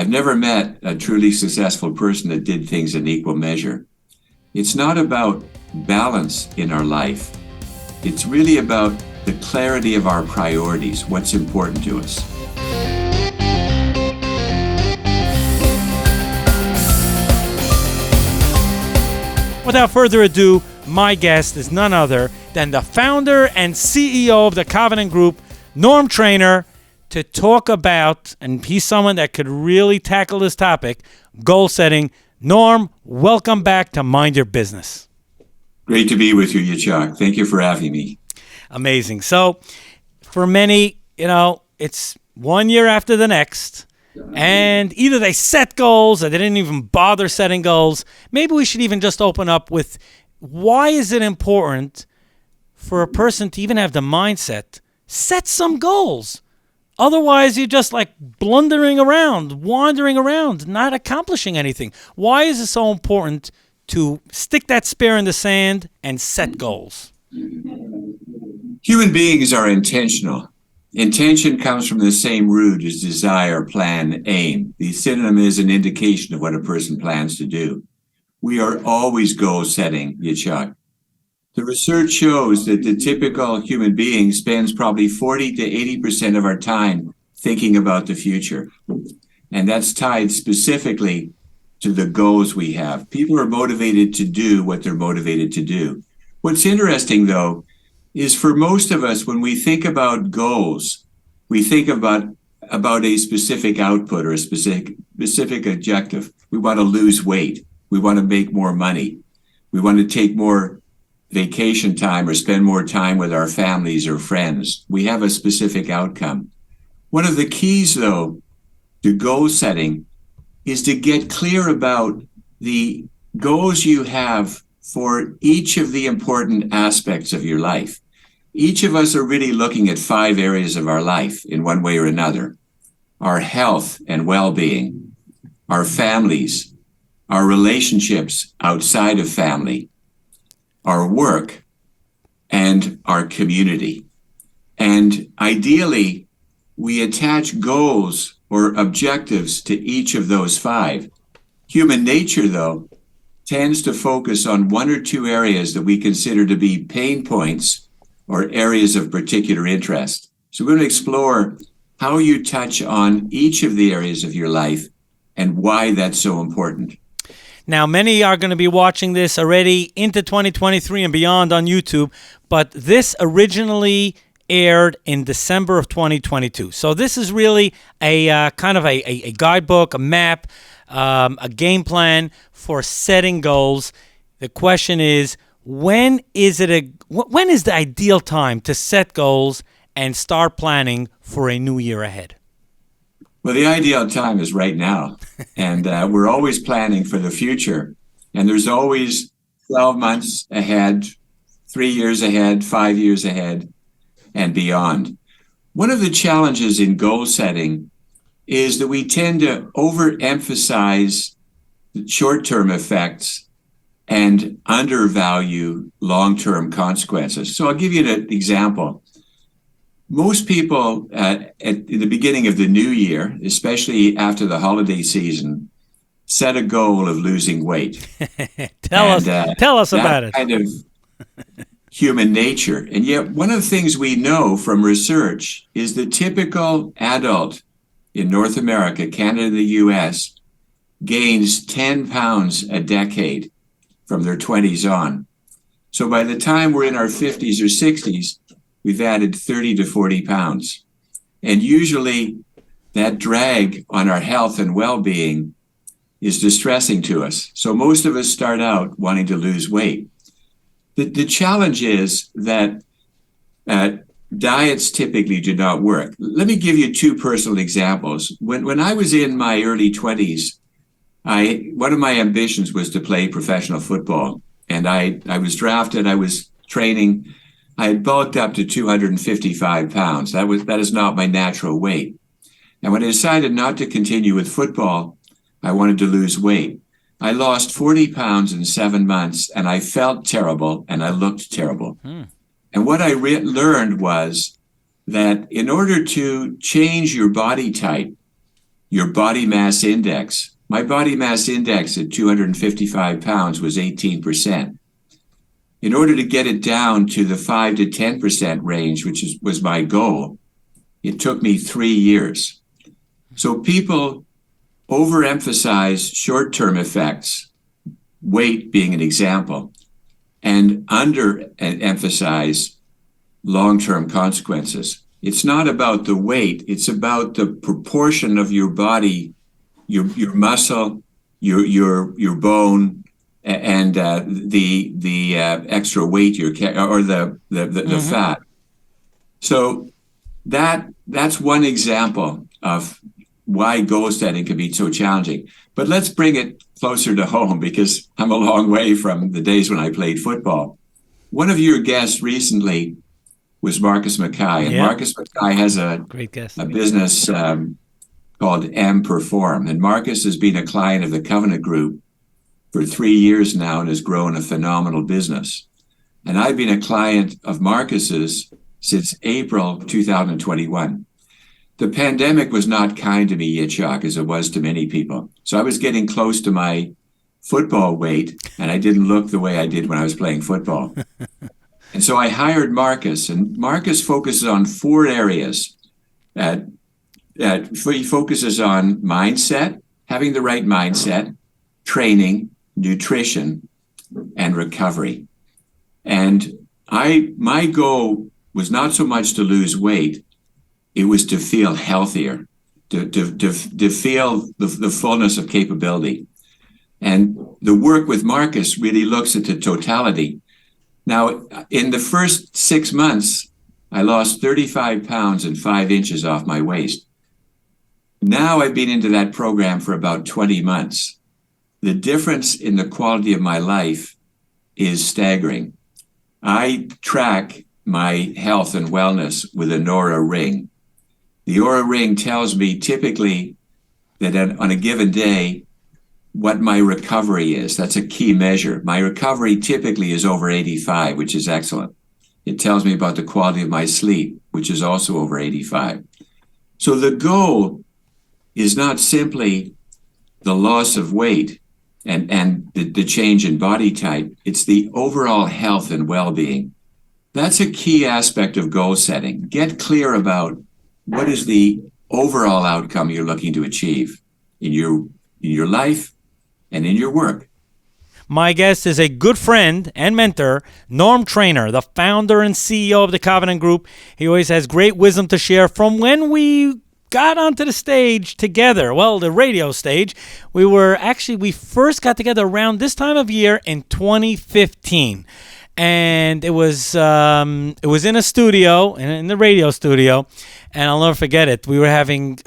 I've never met a truly successful person that did things in equal measure. It's not about balance in our life. It's really about the clarity of our priorities, what's important to us. Without further ado, my guest is none other than the founder and CEO of the Covenant Group, Norm Trainor, to talk about, and he's someone that could really tackle this topic, goal setting. Norm, welcome back to Mind Your Business. Great to be with you, Yitzchok. Thank you for having me. Amazing. So for many, it's 1 year after the next, and either they set goals or they didn't even bother setting goals. Maybe we should even just open up with, why is it important for a person to even have the mindset, set some goals? Otherwise, you're just like blundering around, wandering around, not accomplishing anything. Why is it so important to stick that spear in the sand and set goals? Human beings are intentional. Intention comes from the same root as desire, plan, aim. The synonym is an indication of what a person plans to do. We are always goal setting, Yitzchok. The research shows that the typical human being spends probably 40 to 80% of our time thinking about the future. And that's tied specifically to the goals we have. People are motivated to do what they're motivated to do. What's interesting, though, is for most of us, when we think about goals, we think about a specific output or a specific objective. We want to lose weight. We want to make more money. We want to take more vacation time or spend more time with our families or friends. We have a specific outcome. One of the keys, though, to goal setting is to get clear about the goals you have for each of the important aspects of your life. Each of us are really looking at 5 areas of our life in one way or another: our health and well-being, our families, our relationships outside of family, our work, and our community. And ideally, we attach goals or objectives to each of those 5. Human nature, though, tends to focus on 1 or 2 areas that we consider to be pain points or areas of particular interest. So we're going to explore how you touch on each of the areas of your life and why that's so important. Now, many are going to be watching this already into 2023 and beyond on YouTube, but this originally aired in December of 2022. So this is really a kind of a guidebook, a map, a game plan for setting goals. The question is, when is the ideal time to set goals and start planning for a new year ahead? Well, the ideal time is right now. And we're always planning for the future. And there's always 12 months ahead, 3 years ahead, 5 years ahead, and beyond. One of the challenges in goal setting is that we tend to overemphasize short-term effects and undervalue long-term consequences. So I'll give you an example. Most people at the beginning of the new year, especially after the holiday season, set a goal of losing weight. Tell us about it. Kind of human nature. And yet one of the things we know from research is the typical adult in North America, Canada, the US, gains 10 pounds a decade from their 20s on. So by the time we're in our 50s or 60s, we've added 30 to 40 pounds. And usually that drag on our health and well-being is distressing to us. So most of us start out wanting to lose weight. The challenge is that diets typically do not work. Let me give you 2 personal examples. When I was in my early 20s, one of my ambitions was to play professional football. And I was drafted, I was training. I had bulked up to 255 pounds. That is not my natural weight. And when I decided not to continue with football, I wanted to lose weight. I lost 40 pounds in 7 months, and I felt terrible, and I looked terrible. And what I learned was that in order to change your body type, your body mass index. My body mass index at 255 pounds was 18%. In order to get it down to the 5 to 10% range, which was my goal, it took me 3 years. So people overemphasize short-term effects, weight being an example, and underemphasize long-term consequences. It's not about the weight, it's about the proportion of your body, your muscle, your bone, and the extra weight you're or the fat. So that's one example of why goal setting can be so challenging. But let's bring it closer to home, because I'm a long way from the days when I played football. One of your guests recently was Marcus Mackay, and Marcus Mackay has a business called M Perform, and Marcus has been a client of the Covenant Group for 3 years now and has grown a phenomenal business. And I've been a client of Marcus's since April 2021. The pandemic was not kind to me, Yitzchok, as it was to many people. So I was getting close to my football weight, and I didn't look the way I did when I was playing football. And so I hired Marcus, and Marcus focuses on 4 areas. He focuses on mindset, having the right mindset, training, nutrition, and recovery. And my goal was not so much to lose weight, it was to feel healthier, to feel the fullness of capability. And the work with Marcus really looks at the totality. Now, in the first 6 months, I lost 35 pounds and 5 inches off my waist. Now I've been into that program for about 20 months. The difference in the quality of my life is staggering. I track my health and wellness with an Oura ring. The Oura ring tells me typically that on a given day, what my recovery is. That's a key measure. My recovery typically is over 85, which is excellent. It tells me about the quality of my sleep, which is also over 85. So the goal is not simply the loss of weight and the change in body type. It's the overall health and well-being. That's a key aspect of goal setting. Get clear about what is the overall outcome you're looking to achieve in your life and in your work. My guest is a good friend and mentor, Norm Trainor, the founder and CEO of the Covenant Group. He always has great wisdom to share from when we got onto the stage together. Well, the radio stage. We first got together around this time of year in 2015. And it was in a studio, in the radio studio, and I'll never forget it. We were having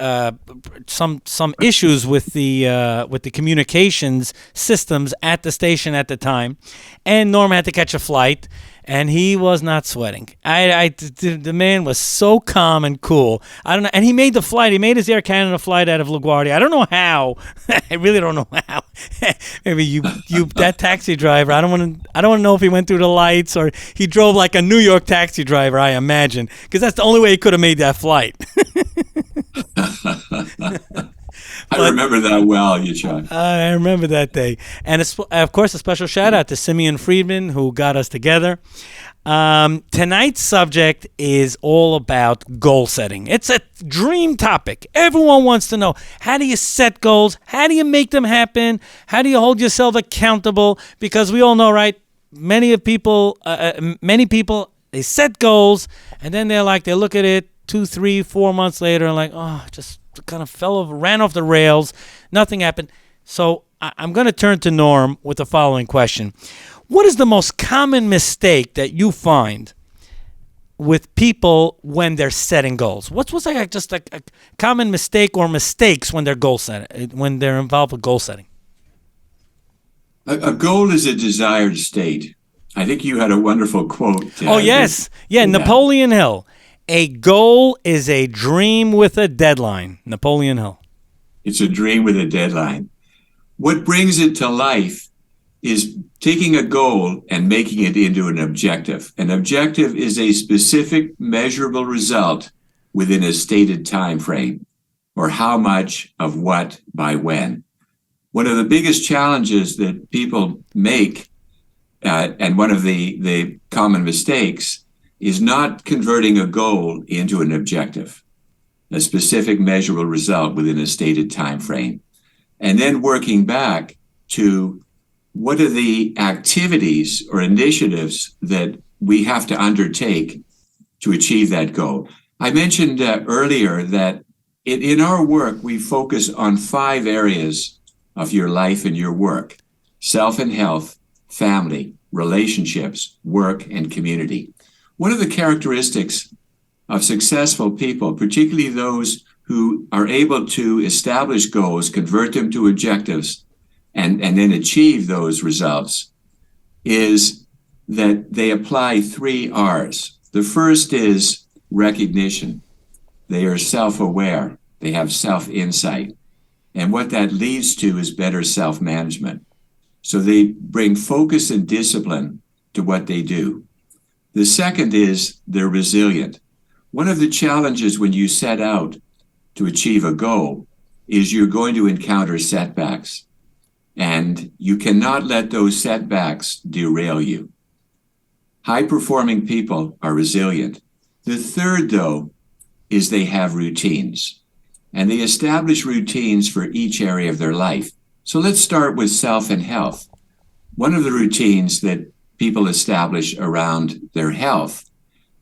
some issues with the communications systems at the station at the time, and Norm had to catch a flight, and he was not sweating. The man was so calm and cool. I don't know, and he made the flight. He made his Air Canada flight out of LaGuardia. I don't know how. I really don't know how. Maybe you that taxi driver. I don't want to know if he went through the lights or he drove like a New York taxi driver. I imagine, because that's the only way he could have made that flight. I remember that well, Yitzchok. I remember that day. And of course, a special shout out to Simeon Friedman, who got us together. Tonight's subject is all about goal setting. It's a dream topic. Everyone wants to know, how do you set goals? How do you make them happen? How do you hold yourself accountable? Because we all know, right? Many people, they set goals, and then they look at it 2, 3, 4 months later and like, oh, just kind of ran off the rails. Nothing happened. So I'm going to turn to Norm with the following question. What is the most common mistake that you find with people when they're setting goals? What's just a common mistake or mistakes when they're when they're involved with goal setting? A goal is a desired state. I think you had a wonderful quote. Oh, yes. Yeah, Napoleon Hill. A goal is a dream with a deadline. Napoleon Hill. It's a dream with a deadline. What brings it to life is taking a goal and making it into an objective. An objective is a specific measurable result within a stated time frame. or how much of what by when. One of the biggest challenges that people make, and one of the common mistakes, is not converting a goal into an objective, a specific measurable result within a stated time frame, and then working back to what are the activities or initiatives that we have to undertake to achieve that goal. I mentioned earlier that in our work, we focus on 5 areas of your life and your work: self and health, family, relationships, work, and community. One of the characteristics of successful people, particularly those who are able to establish goals, convert them to objectives, and then achieve those results, is that they apply 3 R's. The first is recognition. They are self-aware. They have self-insight. And what that leads to is better self-management. So they bring focus and discipline to what they do. The second is they're resilient. One of the challenges when you set out to achieve a goal is you're going to encounter setbacks, and you cannot let those setbacks derail you. High-performing people are resilient. The third, though, is they have routines, and they establish routines for each area of their life. So let's start with self and health. One of the routines that people establish around their health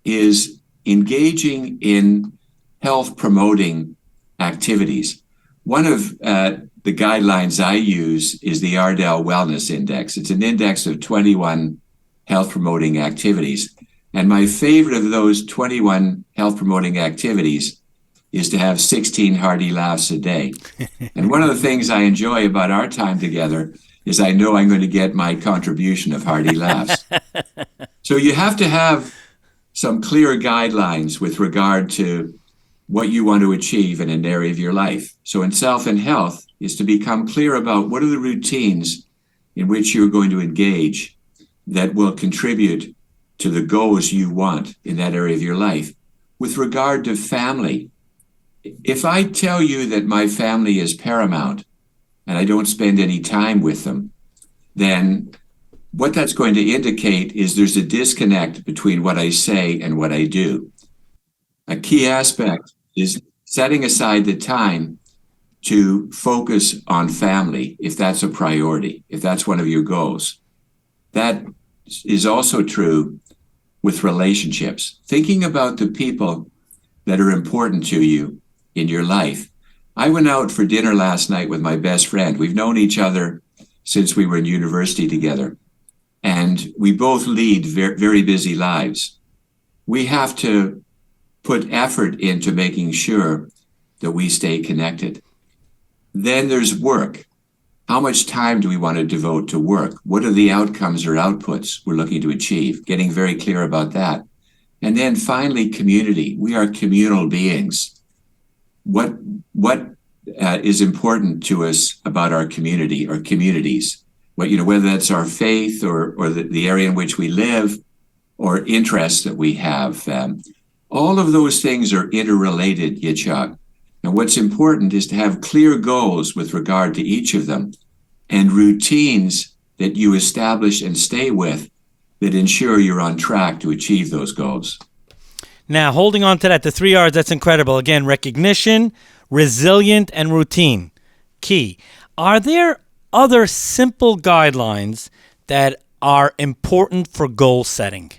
is engaging in health-promoting activities. One of the guidelines I use is the Ardell Wellness Index. It's an index of 21 health-promoting activities. And my favorite of those 21 health-promoting activities is to have 16 hearty laughs a day. And one of the things I enjoy about our time together is I know I'm going to get my contribution of hearty laughs. So you have to have some clear guidelines with regard to what you want to achieve in an area of your life. So in self and health is to become clear about what are the routines in which you're going to engage that will contribute to the goals you want in that area of your life. With regard to family, if I tell you that my family is paramount and I don't spend any time with them, then what that's going to indicate is there's a disconnect between what I say and what I do. A key aspect is setting aside the time to focus on family, if that's a priority, if that's one of your goals. That is also true with relationships. Thinking about the people that are important to you in your life. I went out for dinner last night with my best friend. We've known each other since we were in university together, and we both lead very busy lives. We have to put effort into making sure that we stay connected. Then there's work. How much time do we want to devote to work? What are the outcomes or outputs we're looking to achieve? Getting very clear about that. And then finally, community. We are communal beings. What is important to us about our community or communities? Whether that's our faith or the area in which we live or interests that we have. All of those things are interrelated, Yitzchok. And what's important is to have clear goals with regard to each of them and routines that you establish and stay with that ensure you're on track to achieve those goals. Now, holding on to that, the 3 R's, that's incredible. Again, recognition, resilient, and routine. Key. Are there other simple guidelines that are important for goal setting?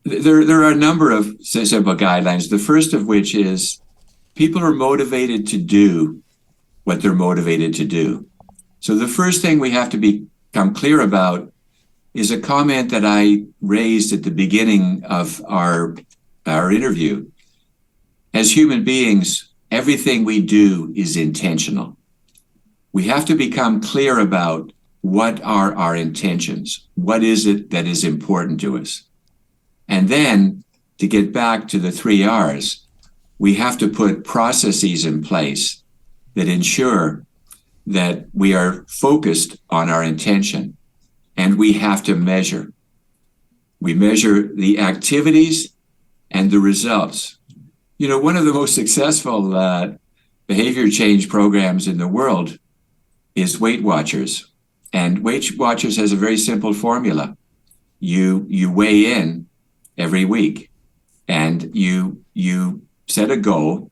There are a number of simple guidelines. The first of which is people are motivated to do what they're motivated to do. So the first thing we have to become clear about is a comment that I raised at the beginning of our interview. As human beings, everything we do is intentional. We have to become clear about what are our intentions. What is it that is important to us? And then, to get back to the 3 R's, we have to put processes in place that ensure that we are focused on our intention, and we have to measure. We measure the activities and the results. One of the most successful behavior change programs in the world is Weight Watchers. And Weight Watchers has a very simple formula. You weigh in every week, and you set a goal,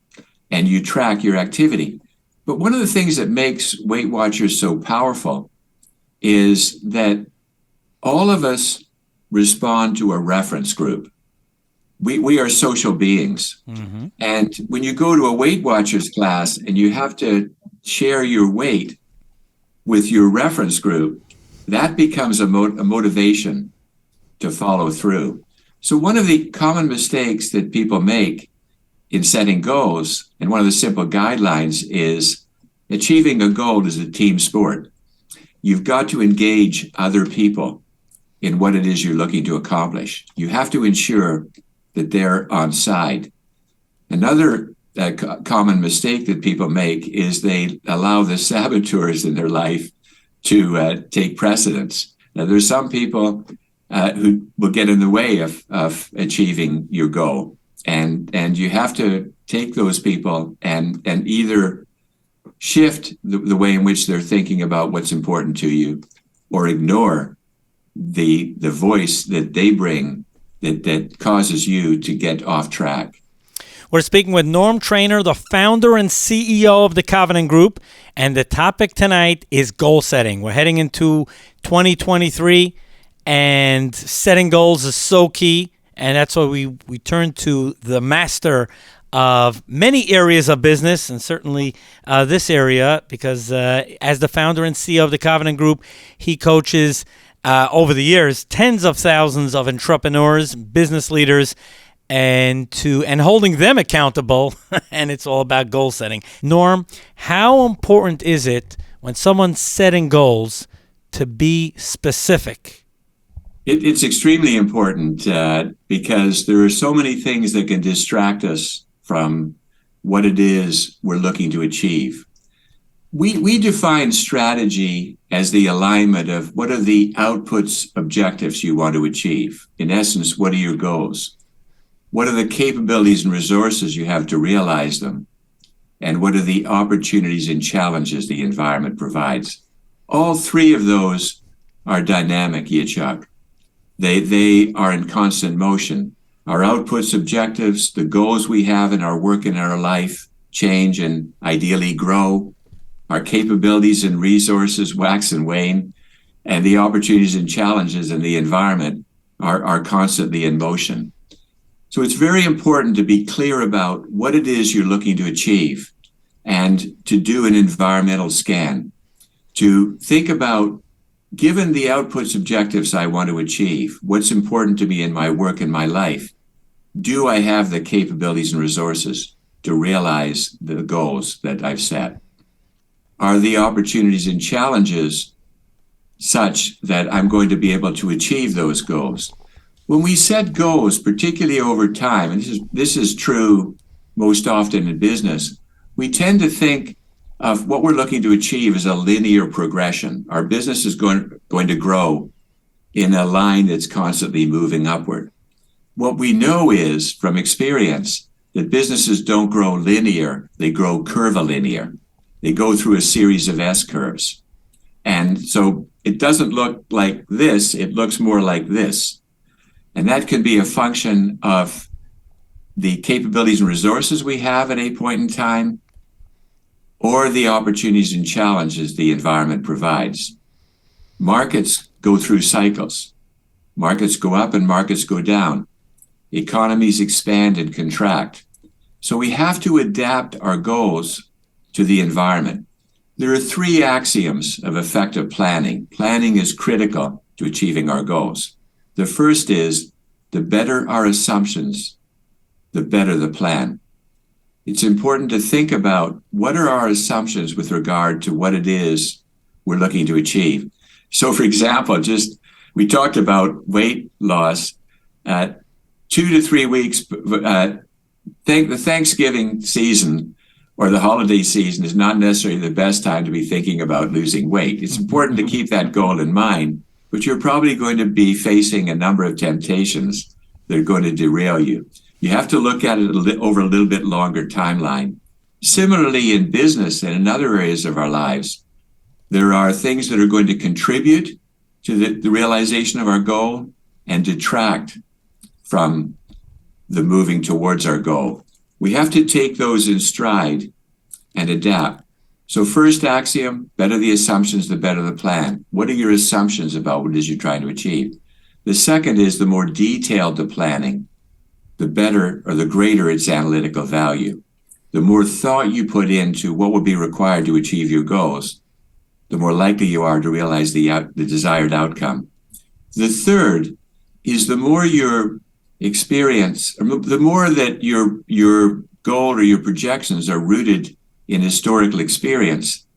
and you track your activity. But one of the things that makes Weight Watchers so powerful is that all of us respond to a reference group. We are social beings. Mm-hmm. And when you go to a Weight Watchers class and you have to share your weight with your reference group, that becomes a motivation to follow through. So one of the common mistakes that people make in setting goals, and one of the simple guidelines, is achieving a goal is a team sport. You've got to engage other people in what it is you're looking to accomplish. You have to ensure that they're on side. Another common mistake that people make is they allow the saboteurs in their life to take precedence. Now, there's some people who will get in the way of achieving your goal. And you have to take those people and either shift the way in which they're thinking about what's important to you, or ignore the voice that they bring that causes you to get off track. We're speaking with Norm Trainor, the founder and CEO of the Covenant Group, and the topic tonight is goal setting. We're heading into 2023, and setting goals is so key, and that's why we turn to the master of many areas of business, and certainly this area, because as the founder and CEO of the Covenant Group, he coaches over the years tens of thousands of entrepreneurs, business leaders, and holding them accountable. And it's all about goal setting. Norm, how important is it when someone's setting goals to be specific? It's extremely important because there are so many things that can distract us from what it is we're looking to achieve. We define strategy as the alignment of what are the outputs, objectives you want to achieve. In essence, what are your goals? What are the capabilities and resources you have to realize them? And what are the opportunities and challenges the environment provides? All three of those are dynamic, Yitzchok. They are in constant motion. Our outputs, objectives, the goals we have in our work and our life change and ideally grow. Our capabilities and resources wax and wane, and the opportunities and challenges in the environment are constantly in motion. So it's very important to be clear about what it is you're looking to achieve, and to do an environmental scan, to think about, given the outputs, objectives I want to achieve, what's important to me in my work and my life, do I have the capabilities and resources to realize the goals that I've set? Are the opportunities and challenges such that I'm going to be able to achieve those goals? When we set goals, particularly over time, and this is true most often in business, we tend to think of what we're looking to achieve as a linear progression. Our business is going to grow in a line that's constantly moving upward. What we know is, from experience, that businesses don't grow linear, they grow curvilinear. They go through a series of S-curves. And so it doesn't look like this, it looks more like this. And that could be a function of the capabilities and resources we have at a point in time, or the opportunities and challenges the environment provides. Markets go through cycles. Markets go up and markets go down. Economies expand and contract. So we have to adapt our goals to the environment. There are three axioms of effective planning. Planning is critical to achieving our goals. The first is, the better our assumptions, the better the plan. It's important to think about, what are our assumptions with regard to what it is we're looking to achieve. So for example, we talked about weight loss. 2 to 3 weeks, the Thanksgiving season or the holiday season is not necessarily the best time to be thinking about losing weight. It's important to keep that goal in mind, but you're probably going to be facing a number of temptations that are going to derail you. You have to look at it over a little bit longer timeline. Similarly, in business and in other areas of our lives, there are things that are going to contribute to the realization of our goal and detract from the moving towards our goal. We have to take those in stride and adapt. So first axiom, better the assumptions, the better the plan. What are your assumptions about what it is you're trying to achieve? The second is the more detailed the planning, the better or the greater its analytical value. The more thought you put into what will be required to achieve your goals, the more likely you are to realize the desired outcome. The third is the more your experience, the more that your goal or your projections are rooted in historical experience,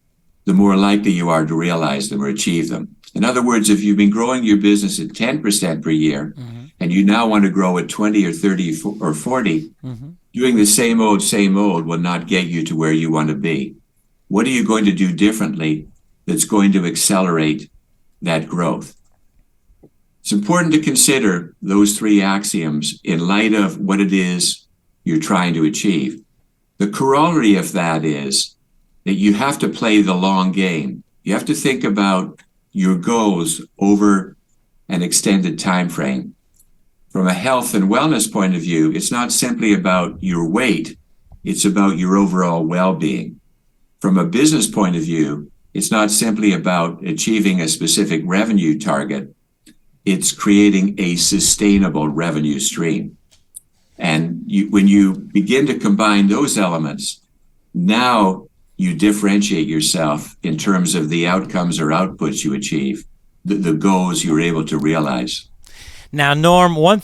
the more likely you are to realize them or achieve them. In other words, if you've been growing your business at 10% per year, and you now want to grow at 20 or 30 or 40, doing the same old will not get you to where you want to be. What are you going to do differently that's going to accelerate that growth? It's important to consider those three axioms in light of what it is you're trying to achieve. The corollary of that is that you have to play the long game. You have to think about your goals over an extended time frame. From a health and wellness point of view, it's not simply about your weight, it's about your overall well-being. From a business point of view, it's not simply about achieving a specific revenue target, it's creating a sustainable revenue stream. And when you begin to combine those elements, now you differentiate yourself in terms of the outcomes or outputs you achieve, the goals you're able to realize. Now, Norm, among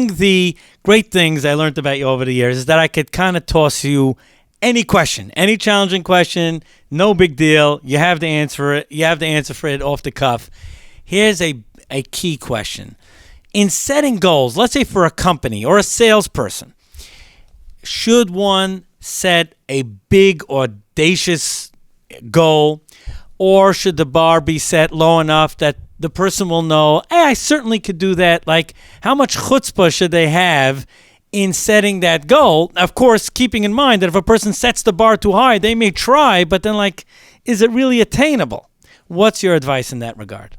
the great things I learned about you over the years is that I could kind of toss you any question, any challenging question, no big deal. You have the answer for it off the cuff. Here's a key question. In setting goals, let's say for a company or a salesperson, should one set a big, audacious goal, or should the bar be set low enough that the person will know, hey, I certainly could do that? Like, how much chutzpah should they have in setting that goal? Of course, keeping in mind that if a person sets the bar too high, they may try, but then, like, is it really attainable? What's your advice in that regard?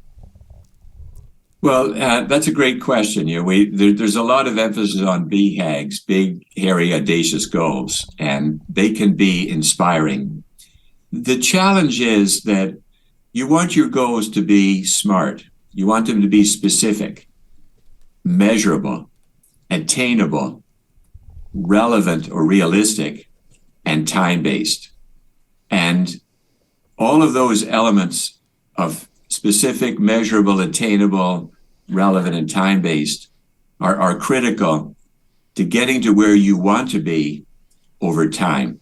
Well, that's a great question. There's a lot of emphasis on BHAGs, big, hairy, audacious goals, and they can be inspiring. The challenge is that you want your goals to be smart. You want them to be specific, measurable, attainable, relevant or realistic, and time-based. And all of those elements of specific, measurable, attainable, relevant, and time-based are critical to getting to where you want to be over time.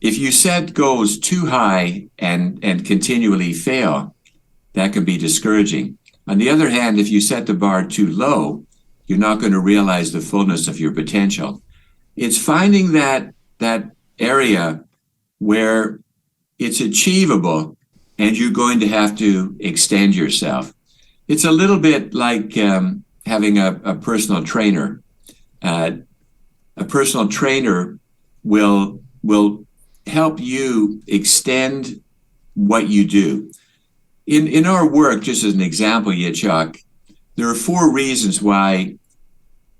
If you set goals too high and continually fail, that can be discouraging. On the other hand, if you set the bar too low, you're not going to realize the fullness of your potential. It's finding that area where it's achievable and you're going to have to extend yourself. It's a little bit like having a personal trainer. A personal trainer will help you extend what you do. In our work, just as an example, Yitzchok, there are 4 reasons why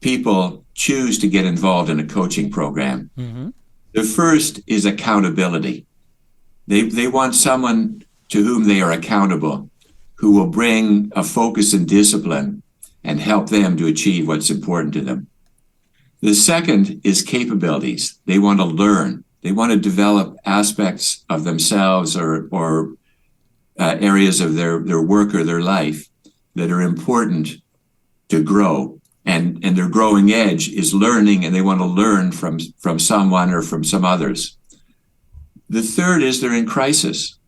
people choose to get involved in a coaching program. The first is accountability. They want someone to whom they are accountable, who will bring a focus and discipline and help them to achieve what's important to them. The second is capabilities. They want to learn. They want to develop aspects of themselves or areas of their work or their life that are important to grow. And their growing edge is learning, and they want to learn from someone or from some others. The third is they're in crisis,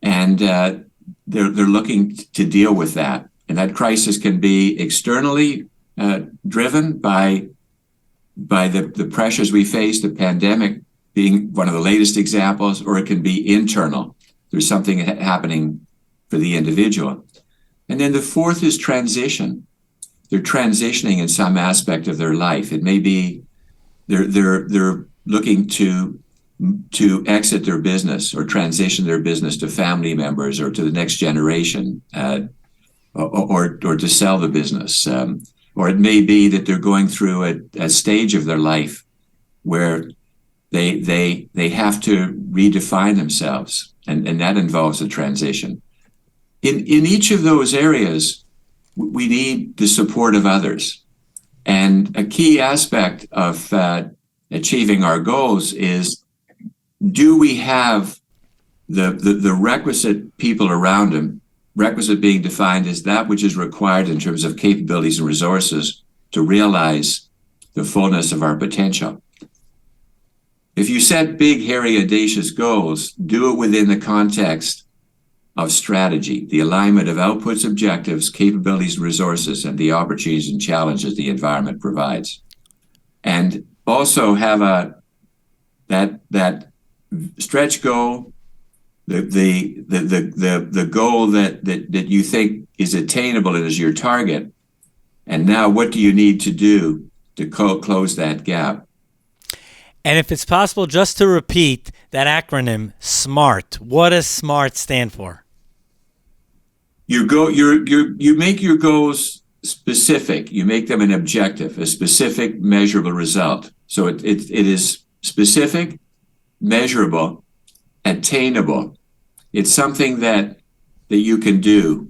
and they're looking to deal with that. And that crisis can be externally driven by the pressures we face, the pandemic being one of the latest examples, or it can be internal. There's something happening for the individual. And then the fourth is transition. they're transitioning in some aspect of their life. It may be they're looking to exit their business or transition their business to family members or to the next generation, or to sell the business. Or it may be that they're going through a stage of their life where they have to redefine themselves, and that involves a transition. In each of those areas, we need the support of others. And a key aspect of achieving our goals is, do we have the requisite people around them, requisite being defined as that which is required in terms of capabilities and resources to realize the fullness of our potential. If you set big, hairy, audacious goals, do it within the context of strategy, the alignment of outputs, objectives, capabilities, and resources, and the opportunities and challenges the environment provides. And also have that stretch goal, the goal that you think is attainable and is your target. And now what do you need to do to close that gap? And if it's possible, just to repeat that acronym, SMART. What does SMART stand for? You make your goals specific. You make them an objective, a specific, measurable result. So it is specific, measurable, attainable. It's something that you can do,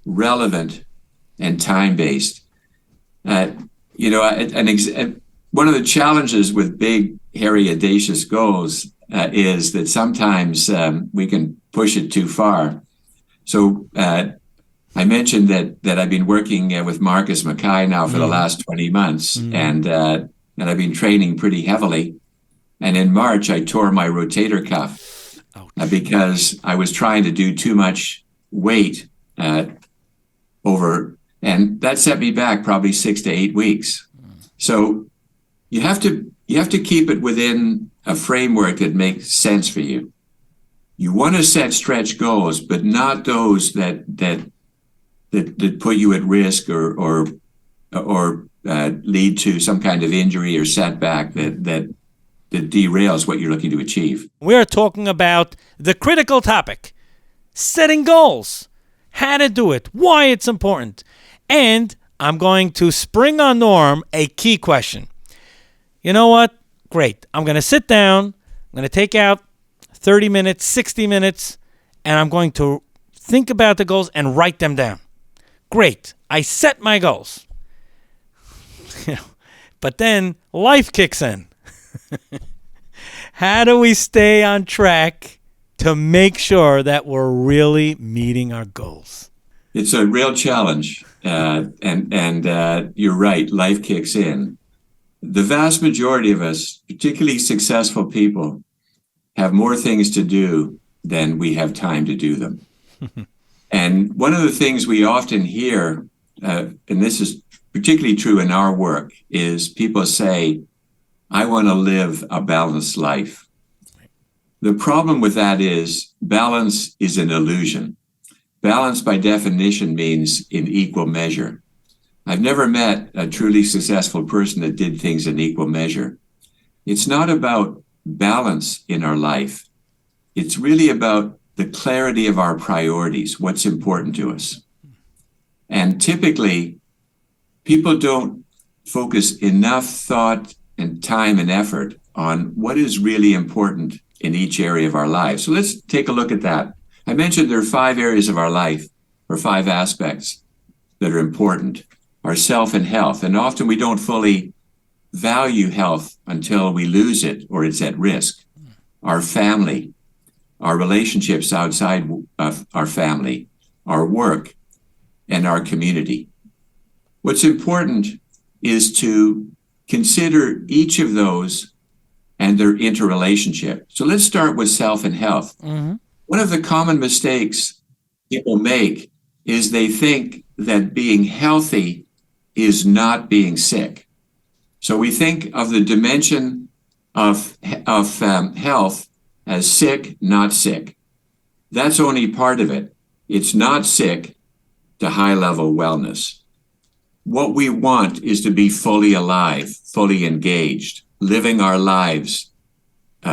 relevant, and time-based. One of the challenges with big, hairy, audacious goals is that sometimes we can push it too far. So I mentioned that I've been working with Marcus Mackay now for the last 20 months, and I've been training pretty heavily. And in March, I tore my rotator cuff because I was trying to do too much weight over, and that set me back probably 6 to 8 weeks. So you have to keep it within a framework that makes sense for you. You want to set stretch goals, but not those that put you at risk or lead to some kind of injury or setback that derails what you're looking to achieve. We're talking about the critical topic, setting goals, how to do it, why it's important. And I'm going to spring on Norm a key question. You know what? Great. I'm going to sit down. I'm going to take out 30 minutes, 60 minutes, and I'm going to think about the goals and write them down. Great. I set my goals. But then life kicks in. How do we stay on track to make sure that we're really meeting our goals? It's a real challenge. And you're right, life kicks in. The vast majority of us, particularly successful people, have more things to do than we have time to do them. And one of the things we often hear, and this is particularly true in our work, is people say, I want to live a balanced life. The problem with that is balance is an illusion. Balance by definition means in equal measure. I've never met a truly successful person that did things in equal measure. It's not about balance in our life. It's really about the clarity of our priorities, what's important to us. And typically, people don't focus enough thought and time and effort on what is really important in each area of our lives. So let's take a look at that. I mentioned there are 5 areas of our life, or 5 aspects that are important. Our self and health. And often we don't fully value health until we lose it or it's at risk. Our family, our relationships outside of our family, our work, and our community. What's important is to consider each of those and their interrelationship. So let's start with self and health. One of the common mistakes people make is they think that being healthy is not being sick. So we think of the dimension of health as sick, not sick. That's only part of it. It's not sick to high-level wellness. what we want is to be fully alive, fully engaged, living our lives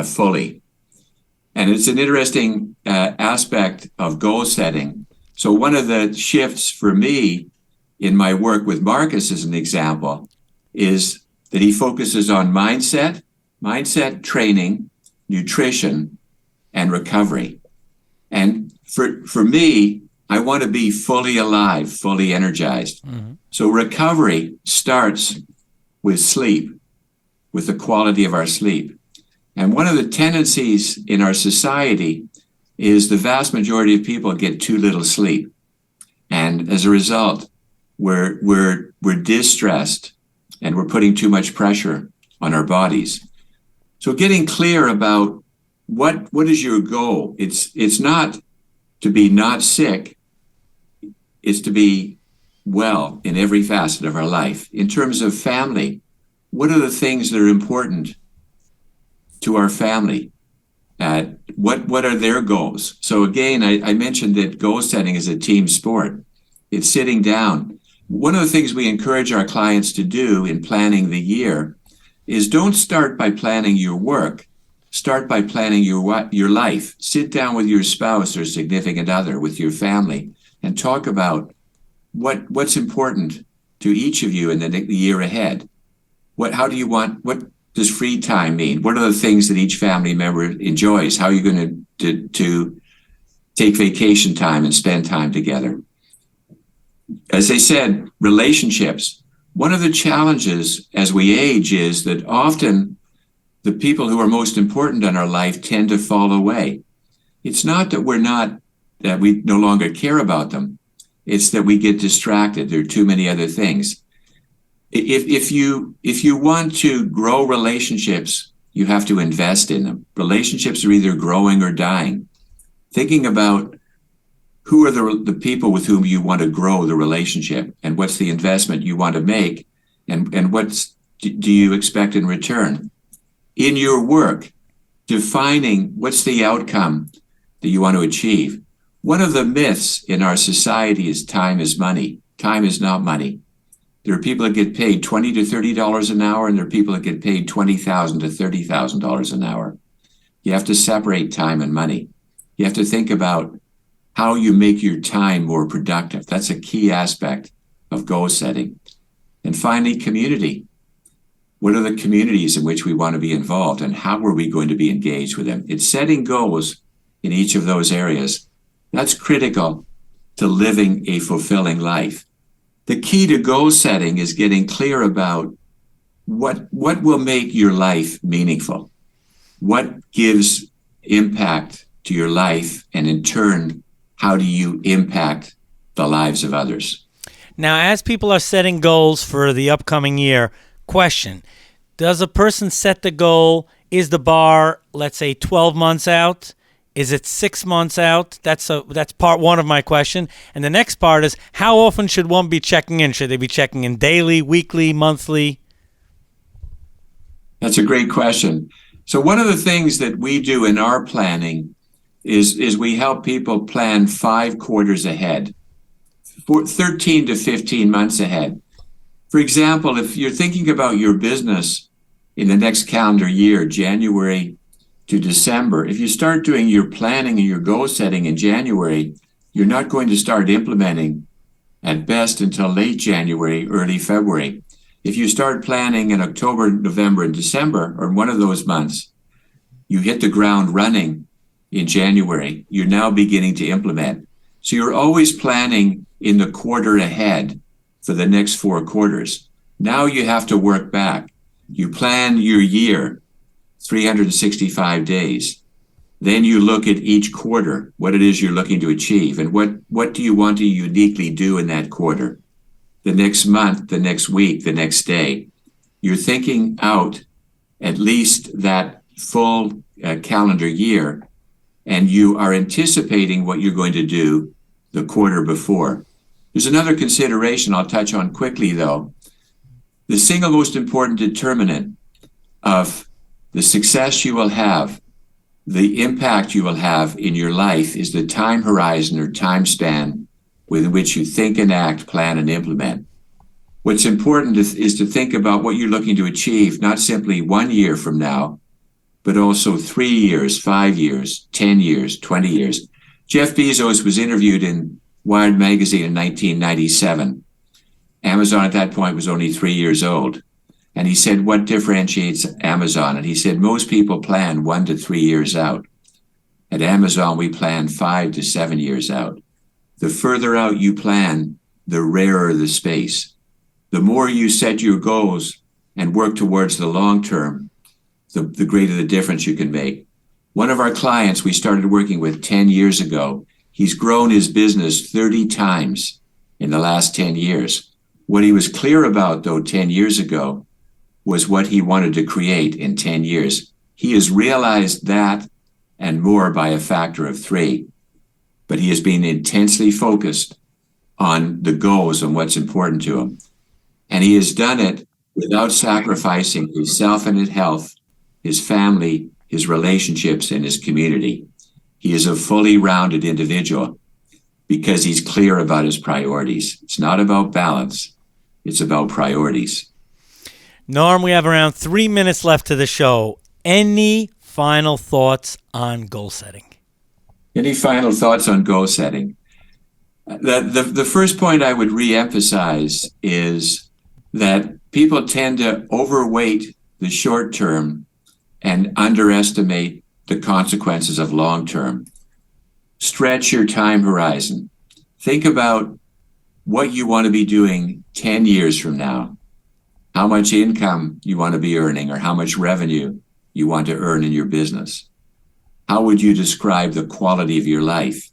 fully. And it's an interesting aspect of goal setting. So one of the shifts for me in my work with Marcus, as an example, is that he focuses on mindset training, nutrition, and recovery. And for me, I want to be fully alive, fully energized. Mm-hmm. So recovery starts with sleep, with the quality of our sleep. And one of the tendencies in our society is the vast majority of people get too little sleep. And as a result, we're distressed and we're putting too much pressure on our bodies. So getting clear about what is your goal? It's not to be not sick, it's to be well in every facet of our life. In terms of family, what are the things that are important to our family? What are their goals? So again, I mentioned that goal setting is a team sport. It's sitting down. One of the things we encourage our clients to do in planning the year is don't start by planning your work. Start by planning your life. Sit down with your spouse or significant other, with your family, and talk about what's important to each of you in the year ahead. What does free time mean? What are the things that each family member enjoys? How are you going to take vacation time and spend time together? As I said, relationships. One of the challenges as we age is that often the people who are most important in our life tend to fall away. It's not that we no longer care about them. It's that we get distracted. There are too many other things. If you want to grow relationships, you have to invest in them. Relationships are either growing or dying. Thinking about who are the people with whom you want to grow the relationship, and what's the investment you want to make, and what do you expect in return? In your work, defining what's the outcome that you want to achieve. One of the myths in our society is time is money. Time is not money. There are people that get paid $20 to $30 an hour, and there are people that get paid $20,000 to $30,000 an hour. You have to separate time and money. You have to think about how you make your time more productive. That's a key aspect of goal setting. And finally, community. What are the communities in which we want to be involved, and how are we going to be engaged with them? It's setting goals in each of those areas. That's critical to living a fulfilling life. The key to goal setting is getting clear about what will make your life meaningful. What gives impact to your life, and in turn, how do you impact the lives of others? Now, as people are setting goals for the upcoming year, question, does a person set the goal? Is the bar, let's say, 12 months out? Is it 6 months out? That's part one of my question. And the next part is, how often should one be checking in? Should they be checking in daily, weekly, monthly? That's a great question. So one of the things that we do in our planning is we help people plan 5 quarters ahead, 13 to 15 months ahead. For example, if you're thinking about your business in the next calendar year, January to December, if you start doing your planning and your goal setting in January, you're not going to start implementing at best until late January, early February. If you start planning in October, November, and December, or one of those months, you hit the ground running in January. You're now beginning to implement. So you're always planning in the quarter ahead for the next 4 quarters. Now you have to work back. You plan your year, 365 days. Then you look at each quarter, what it is you're looking to achieve, and what do you want to uniquely do in that quarter, the next month, the next week, the next day. You're thinking out at least that full calendar year, and you are anticipating what you're going to do the quarter before. There's another consideration I'll touch on quickly, though. The single most important determinant of the success you will have, the impact you will have in your life, is the time horizon or time span within which you think and act, plan and implement. What's important is to think about what you're looking to achieve, not simply 1 year from now, but also 3 years, 5 years, 10 years, 20 years. Jeff Bezos was interviewed in Wired magazine in 1997. Amazon at that point was only 3 years old. And he said, what differentiates Amazon? And he said, most people plan 1 to 3 years out. At Amazon, we plan 5 to 7 years out. The further out you plan, the rarer the space. The more you set your goals and work towards the long term, the greater the difference you can make. One of our clients we started working with 10 years ago, he's grown his business 30 times in the last 10 years. What he was clear about, though, 10 years ago was what he wanted to create in 10 years. He has realized that and more by a factor of 3. But he has been intensely focused on the goals and what's important to him. And he has done it without sacrificing his self and his health, his family, his relationships, and his community. He is a fully rounded individual because he's clear about his priorities. It's not about balance. It's about priorities. Norm, we have around 3 minutes left to the show. Any final thoughts on goal setting? Any final thoughts on goal setting? The first point I would reemphasize is that people tend to overweight the short term and underestimate the consequences of long term. Stretch your time horizon. Think about what you want to be doing 10 years from now, how much income you want to be earning, or how much revenue you want to earn in your business. How would you describe the quality of your life?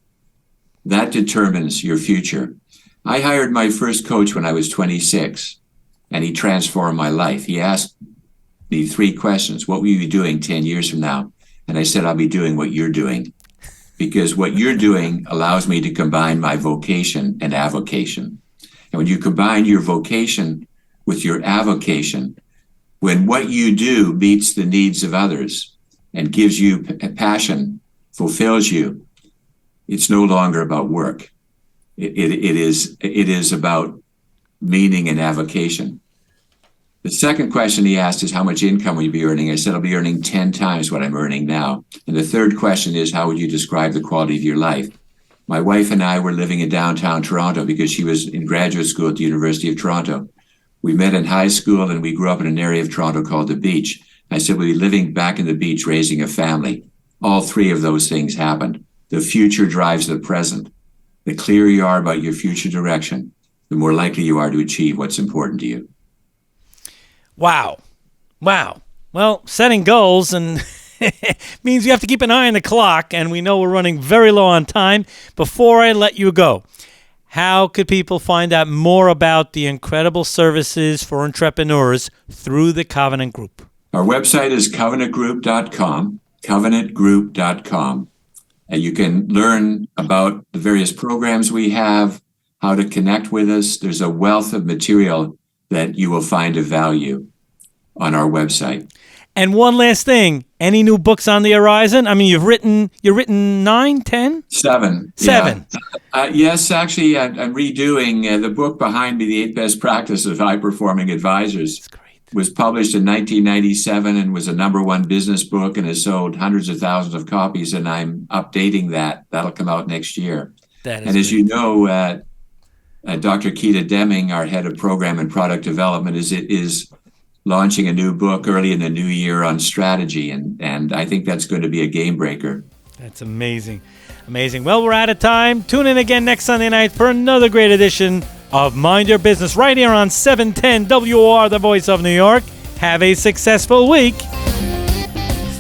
That determines your future. I hired my first coach when I was 26, and he transformed my life. He asked me 3 questions. What will you be doing 10 years from now? And I said, I'll be doing what you're doing, because what you're doing allows me to combine my vocation and avocation. And when you combine your vocation with your avocation, when what you do meets the needs of others and gives you passion, fulfills you, it's no longer about work. It is about meaning and avocation. The second question he asked is, how much income will you be earning? I said, I'll be earning 10 times what I'm earning now. And the third question is, how would you describe the quality of your life? My wife and I were living in downtown Toronto because she was in graduate school at the University of Toronto. We met in high school and we grew up in an area of Toronto called the Beach. I said, we'll be living back in the Beach, raising a family. All 3 of those things happened. The future drives the present. The clearer you are about your future direction, the more likely you are to achieve what's important to you. Wow. Well, setting goals and means you have to keep an eye on the clock, and we know we're running very low on time. Before I let you go, how could people find out more about the incredible services for entrepreneurs through the Covenant Group? Our website is covenantgroup.com, covenantgroup.com. And you can learn about the various programs we have, how to connect with us. There's a wealth of material that you will find of value on our website. And one last thing, any new books on the horizon? I mean, you've written 9, 10? 7. 7. Yeah. Yes, actually, I'm redoing the book behind me, The 8 Best Practices of High-Performing Advisors. That's great. Was published in 1997 and was a #1 business book and has sold hundreds of thousands of copies, and I'm updating that. That'll come out next year. And as you know, Dr. Keita Deming, our head of program and product development, is launching a new book early in the new year on strategy, and I think that's going to be a game breaker. That's amazing. Well, we're out of time. Tune in again next Sunday night for another great edition of Mind Your Business right here on 710 WOR, the voice of New York. Have a successful week.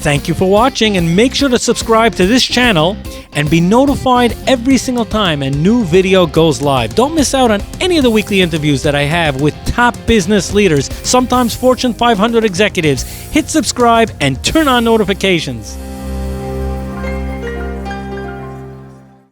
Thank you for watching, and make sure to subscribe to this channel and be notified every single time a new video goes live. Don't miss out on any of the weekly interviews that I have with top business leaders, sometimes Fortune 500 executives. Hit subscribe and turn on notifications.